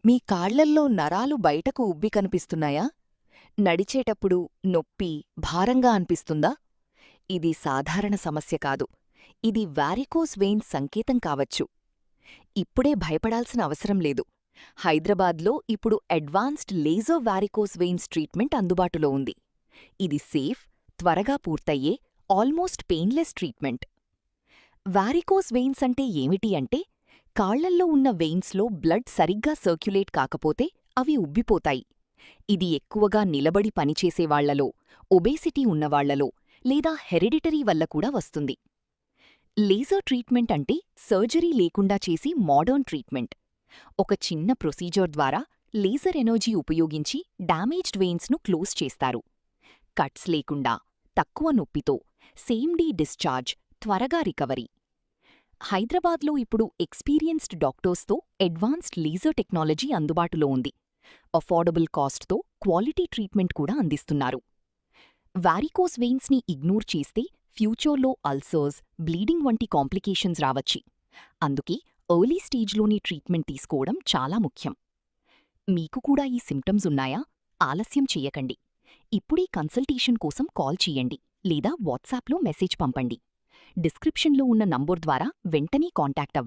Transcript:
మీ కాళ్లల్లో నరాలు బయటకు ఉబ్బి కనిపిస్తున్నాయా? నడిచేటప్పుడు నొప్పి, భారంగా అనిపిస్తుందా? ఇది సాధారణ సమస్య కాదు. ఇది వారికోస్ వెయిన్స్ సంకేతం కావచ్చు. ఇప్పుడే భయపడాల్సిన అవసరం లేదు. హైదరాబాద్లో ఇప్పుడు advanced laser varicose veins treatment అందుబాటులో ఉంది. ఇది సేఫ్, త్వరగా పూర్తయ్యే, almost painless treatment. Varicose veins అంటే ఏమిటి అంటే, కాళ్లల్లో ఉన్న వెయిన్స్లో బ్లడ్ సరిగ్గా సర్క్యులేట్ కాకపోతే అవి ఉబ్బిపోతాయి. ఇది ఎక్కువగా నిలబడి పనిచేసేవాళ్లలో, ఒబేసిటీ ఉన్నవాళ్లలో లేదా హెరిడిటరీ వల్ల కూడా వస్తుంది. లేజర్ ట్రీట్మెంట్ అంటే సర్జరీ లేకుండా చేసి మోడర్న్ ట్రీట్మెంట్. ఒక చిన్న ప్రొసీజర్ ద్వారా లేజర్ ఎనర్జీ ఉపయోగించి డ్యామేజ్డ్ వెయిన్స్ను క్లోజ్ చేస్తారు. కట్స్ లేకుండా, తక్కువ నొప్పితో, సేమ్ డే డిశ్చార్జ్, త్వరగా రికవరీ. హైదరాబాద్లో ఇప్పుడు ఎక్స్పీరియన్స్డ్ డాక్టర్స్తో అడ్వాన్స్డ్ లేజర్ టెక్నాలజీ అందుబాటులో ఉంది. అఫోర్డబుల్ కాస్ట్తో క్వాలిటీ ట్రీట్మెంట్ కూడా అందిస్తున్నారు. వారికోస్ వెయిన్స్ని ఇగ్నోర్ చేస్తే ఫ్యూచర్లో అల్సర్స్, బ్లీడింగ్ వంటి కాంప్లికేషన్స్ రావచ్చి. అందుకే ఎర్లీ స్టేజ్లోని ట్రీట్మెంట్ తీసుకోవడం చాలా ముఖ్యం. మీకు కూడా ఈ సిమ్టమ్స్ ఉన్నాయా? ఆలస్యం చెయ్యకండి. ఇప్పుడే కన్సల్టేషన్ కోసం కాల్ చేయండి లేదా వాట్సాప్లో మెసేజ్ పంపండి. డిస్క్రిప్షన్లో ఉన్న నంబర్ ద్వారా వెంటనే కాంటాక్ట్ అవ్వండి.